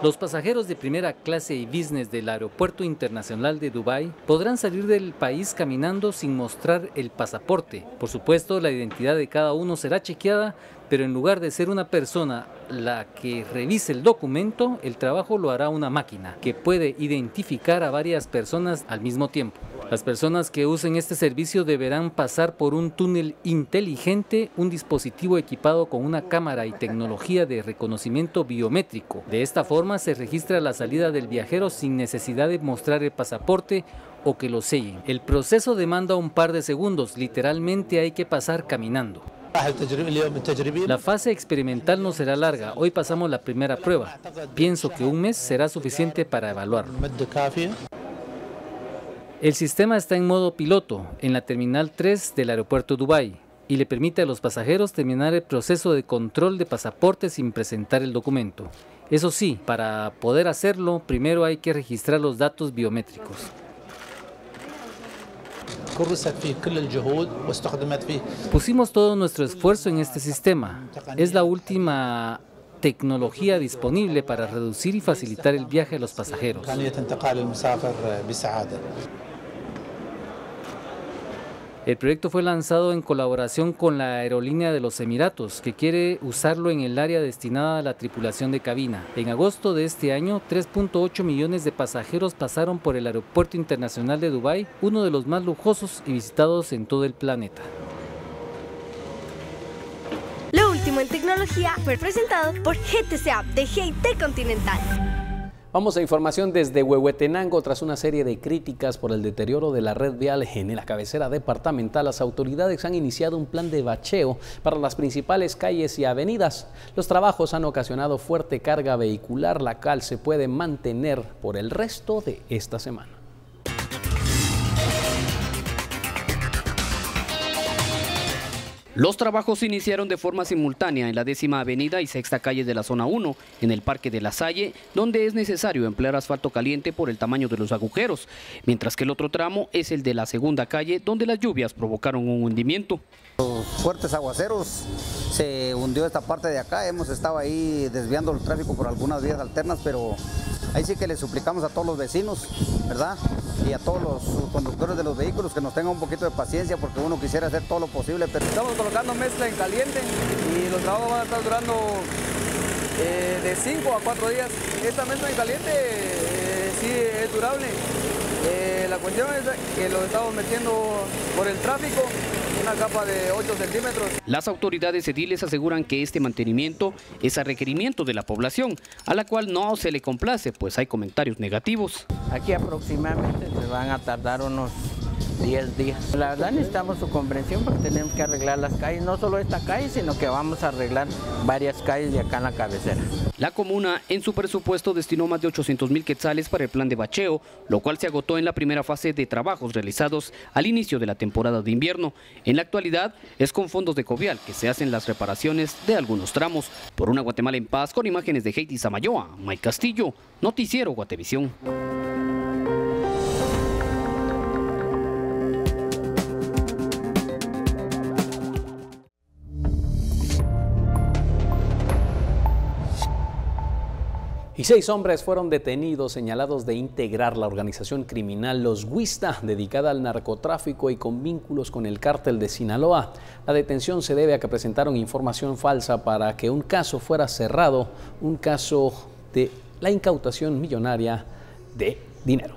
Los pasajeros de primera clase y business del Aeropuerto Internacional de Dubái podrán salir del país caminando sin mostrar el pasaporte. Por supuesto, la identidad de cada uno será chequeada, pero en lugar de ser una persona la que revise el documento, el trabajo lo hará una máquina que puede identificar a varias personas al mismo tiempo. Las personas que usen este servicio deberán pasar por un túnel inteligente, un dispositivo equipado con una cámara y tecnología de reconocimiento biométrico. De esta forma se registra la salida del viajero sin necesidad de mostrar el pasaporte o que lo sellen. El proceso demanda un par de segundos, literalmente hay que pasar caminando. La fase experimental no será larga, hoy pasamos la primera prueba. Pienso que un mes será suficiente para evaluarlo. El sistema está en modo piloto en la Terminal 3 del Aeropuerto Dubái y le permite a los pasajeros terminar el proceso de control de pasaporte sin presentar el documento. Eso sí, para poder hacerlo, primero hay que registrar los datos biométricos. Pusimos todo nuestro esfuerzo en este sistema. Es la última tecnología disponible para reducir y facilitar el viaje a los pasajeros. El proyecto fue lanzado en colaboración con la Aerolínea de los Emiratos, que quiere usarlo en el área destinada a la tripulación de cabina. En agosto de este año, 3.8 millones de pasajeros pasaron por el Aeropuerto Internacional de Dubái, uno de los más lujosos y visitados en todo el planeta. Lo último en tecnología fue presentado por GTC App de GIT Continental. Vamos a información desde Huehuetenango. Tras una serie de críticas por el deterioro de la red vial en la cabecera departamental, las autoridades han iniciado un plan de bacheo para las principales calles y avenidas. Los trabajos han ocasionado fuerte carga vehicular, la cual se puede mantener por el resto de esta semana. Los trabajos se iniciaron de forma simultánea en la 10ª avenida y 6ª calle de la zona 1, en el Parque de la Salle, donde es necesario emplear asfalto caliente por el tamaño de los agujeros, mientras que el otro tramo es el de la 2ª calle, donde las lluvias provocaron un hundimiento. Los fuertes aguaceros se hundió esta parte de acá, hemos estado ahí desviando el tráfico por algunas vías alternas, pero ahí sí que le suplicamos a todos los vecinos, ¿verdad? Y a todos los conductores de los vehículos que nos tengan un poquito de paciencia, porque uno quisiera hacer todo lo posible. Pero estamos colocando mezcla en caliente y los trabajos van a estar durando de 5 a 4 días. Esta mezcla en caliente sí es durable. La cuestión es que lo estamos metiendo por el tráfico, una capa de 8 centímetros. Las autoridades ediles aseguran que este mantenimiento es a requerimiento de la población, a la cual no se le complace, pues hay comentarios negativos. Aquí aproximadamente se van a tardar unos 10 días. La verdad necesitamos su comprensión porque tenemos que arreglar las calles, no solo esta calle, sino que vamos a arreglar varias calles de acá en la cabecera. La comuna en su presupuesto destinó más de 800,000 quetzales para el plan de bacheo, lo cual se agotó en la primera fase de trabajos realizados al inicio de la temporada de invierno. En la actualidad es con fondos de Covial que se hacen las reparaciones de algunos tramos. Por una Guatemala en paz, con imágenes de Heidi Samayoa, Mike Castillo, Noticiero Guatevisión. Y 6 hombres fueron detenidos señalados de integrar la organización criminal Los Huista, dedicada al narcotráfico y con vínculos con el cártel de Sinaloa. La detención se debe a que presentaron información falsa para que un caso fuera cerrado, un caso de la incautación millonaria de dinero.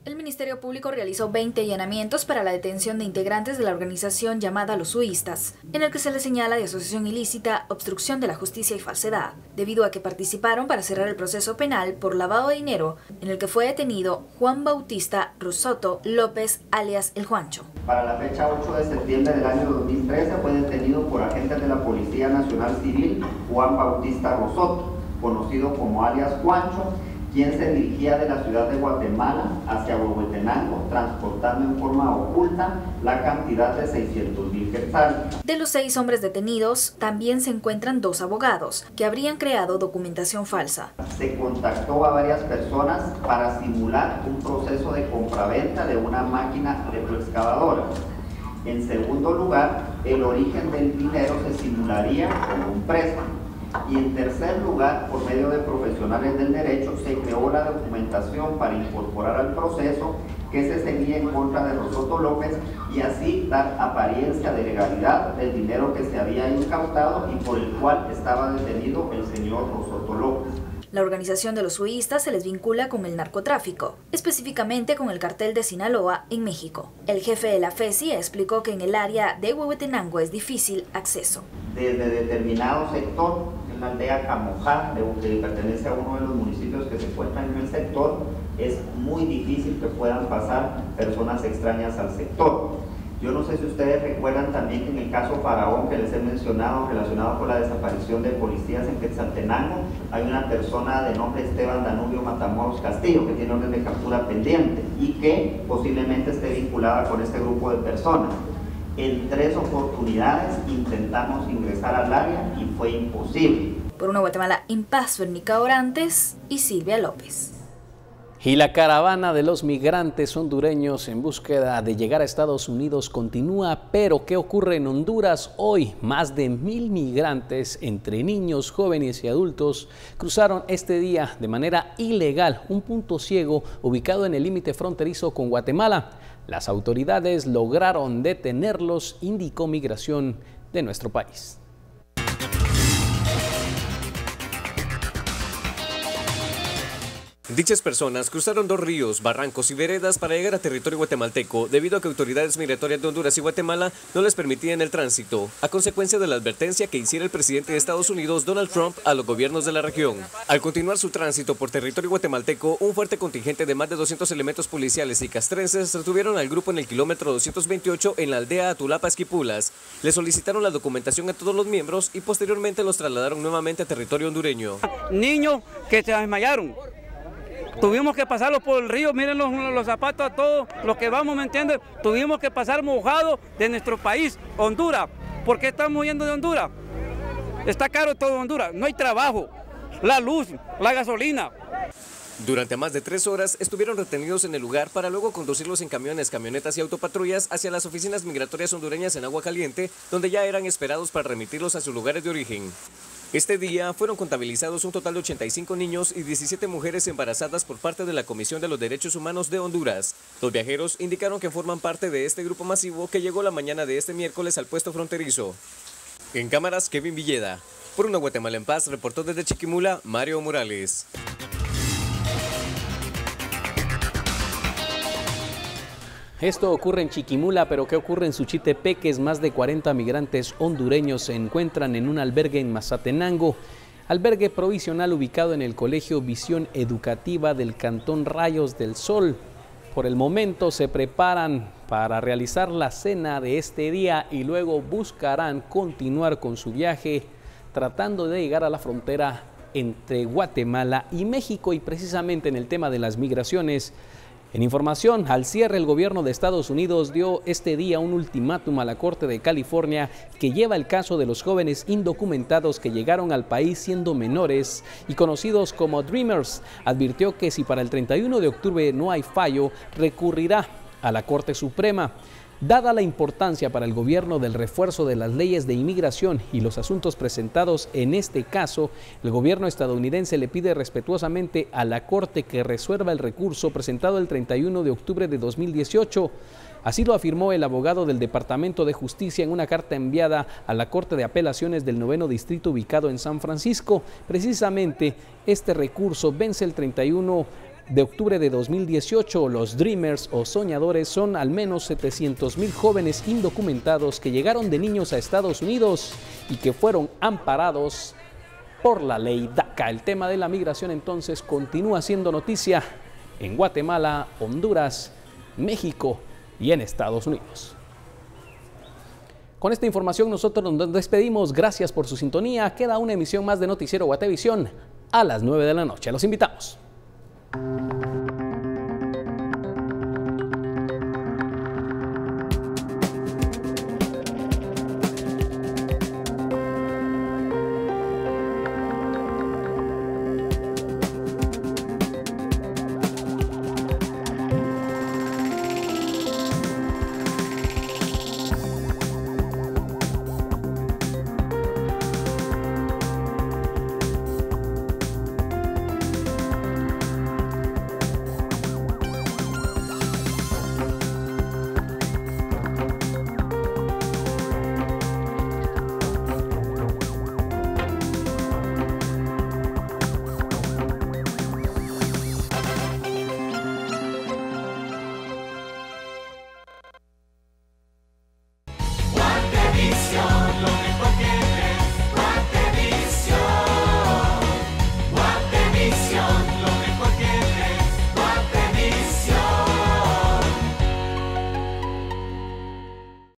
El Ministerio Público realizó 20 allanamientos para la detención de integrantes de la organización llamada Los Huistas, en el que se les señala de asociación ilícita, obstrucción de la justicia y falsedad, debido a que participaron para cerrar el proceso penal por lavado de dinero, en el que fue detenido Juan Bautista Rosoto López, alias El Juancho. Para la fecha 8 de septiembre del año 2013 fue detenido por agentes de la Policía Nacional Civil Juan Bautista Rosoto, conocido como alias Juancho, quien se dirigía de la ciudad de Guatemala hacia Huehuetenango, transportando en forma oculta la cantidad de 600,000 quetzales. De los 6 hombres detenidos, también se encuentran 2 abogados, que habrían creado documentación falsa. Se contactó a varias personas para simular un proceso de compraventa de una máquina retroexcavadora. En segundo lugar, el origen del dinero se simularía como un préstamo. Y en tercer lugar, por medio de profesionales del derecho, se creó la documentación para incorporar al proceso que se seguía en contra de Rosoto López y así dar apariencia de legalidad del dinero que se había incautado y por el cual estaba detenido el señor Rosoto López. La organización de los huistas se les vincula con el narcotráfico, específicamente con el cartel de Sinaloa en México. El jefe de la FECI explicó que en el área de Huehuetenango es difícil acceso. Desde determinado sector, en la aldea Camojá, que pertenece a uno de los municipios que se encuentran en el sector, es muy difícil que puedan pasar personas extrañas al sector. Yo no sé si ustedes recuerdan también que en el caso Faraón que les he mencionado, relacionado con la desaparición de policías en Quetzaltenango, hay una persona de nombre Esteban Danubio Matamoros Castillo que tiene orden de captura pendiente y que posiblemente esté vinculada con este grupo de personas. En 3 oportunidades intentamos ingresar al área y fue imposible. Por una Guatemala en paz, Verónica Orantes y Silvia López. Y la caravana de los migrantes hondureños en búsqueda de llegar a Estados Unidos continúa, pero ¿qué ocurre en Honduras hoy? Más de 1000 migrantes, entre niños, jóvenes y adultos, cruzaron este día de manera ilegal un punto ciego ubicado en el límite fronterizo con Guatemala. Las autoridades lograron detenerlos, indicó Migración de nuestro país. Dichas personas cruzaron 2 ríos, barrancos y veredas para llegar a territorio guatemalteco debido a que autoridades migratorias de Honduras y Guatemala no les permitían el tránsito, a consecuencia de la advertencia que hiciera el presidente de Estados Unidos, Donald Trump, a los gobiernos de la región. Al continuar su tránsito por territorio guatemalteco, un fuerte contingente de más de 200 elementos policiales y castrenses retuvieron al grupo en el kilómetro 228 en la aldea Atulapa Esquipulas. Le solicitaron la documentación a todos los miembros y posteriormente los trasladaron nuevamente a territorio hondureño. Niños que se desmayaron. Tuvimos que pasarlo por el río, miren los zapatos a todos los que vamos, ¿me entiendes? Tuvimos que pasar mojados de nuestro país, Honduras. ¿Por qué estamos yendo de Honduras? Está caro todo Honduras, no hay trabajo, la luz, la gasolina. Durante más de 3 horas estuvieron retenidos en el lugar para luego conducirlos en camiones, camionetas y autopatrullas hacia las oficinas migratorias hondureñas en Agua Caliente, donde ya eran esperados para remitirlos a sus lugares de origen. Este día fueron contabilizados un total de 85 niños y 17 mujeres embarazadas por parte de la Comisión de los Derechos Humanos de Honduras. Los viajeros indicaron que forman parte de este grupo masivo que llegó la mañana de este miércoles al puesto fronterizo. En cámaras, Kevin Villeda. Por una Guatemala en paz, reportó desde Chiquimula, Mario Morales. Esto ocurre en Chiquimula, pero ¿qué ocurre en Suchitepeques? Más de 40 migrantes hondureños se encuentran en un albergue en Mazatenango, albergue provisional ubicado en el Colegio Visión Educativa del Cantón Rayos del Sol. Por el momento se preparan para realizar la cena de este día y luego buscarán continuar con su viaje tratando de llegar a la frontera entre Guatemala y México. Y precisamente en el tema de las migraciones, en información, al cierre, el gobierno de Estados Unidos dio este día un ultimátum a la Corte de California que lleva el caso de los jóvenes indocumentados que llegaron al país siendo menores y conocidos como Dreamers. Advirtió que si para el 31 de octubre no hay fallo, recurrirá a la Corte Suprema. Dada la importancia para el gobierno del refuerzo de las leyes de inmigración y los asuntos presentados en este caso, el gobierno estadounidense le pide respetuosamente a la Corte que resuelva el recurso presentado el 31 de octubre de 2018. Así lo afirmó el abogado del Departamento de Justicia en una carta enviada a la Corte de Apelaciones del 9º Distrito ubicado en San Francisco. Precisamente este recurso vence el 31 de octubre de 2018. Los Dreamers o soñadores son al menos 700,000 jóvenes indocumentados que llegaron de niños a Estados Unidos y que fueron amparados por la ley DACA. El tema de la migración entonces continúa siendo noticia en Guatemala, Honduras, México y en Estados Unidos. Con esta información nosotros nos despedimos. Gracias por su sintonía. Queda una emisión más de Noticiero Guatevisión a las 9 de la noche. Los invitamos.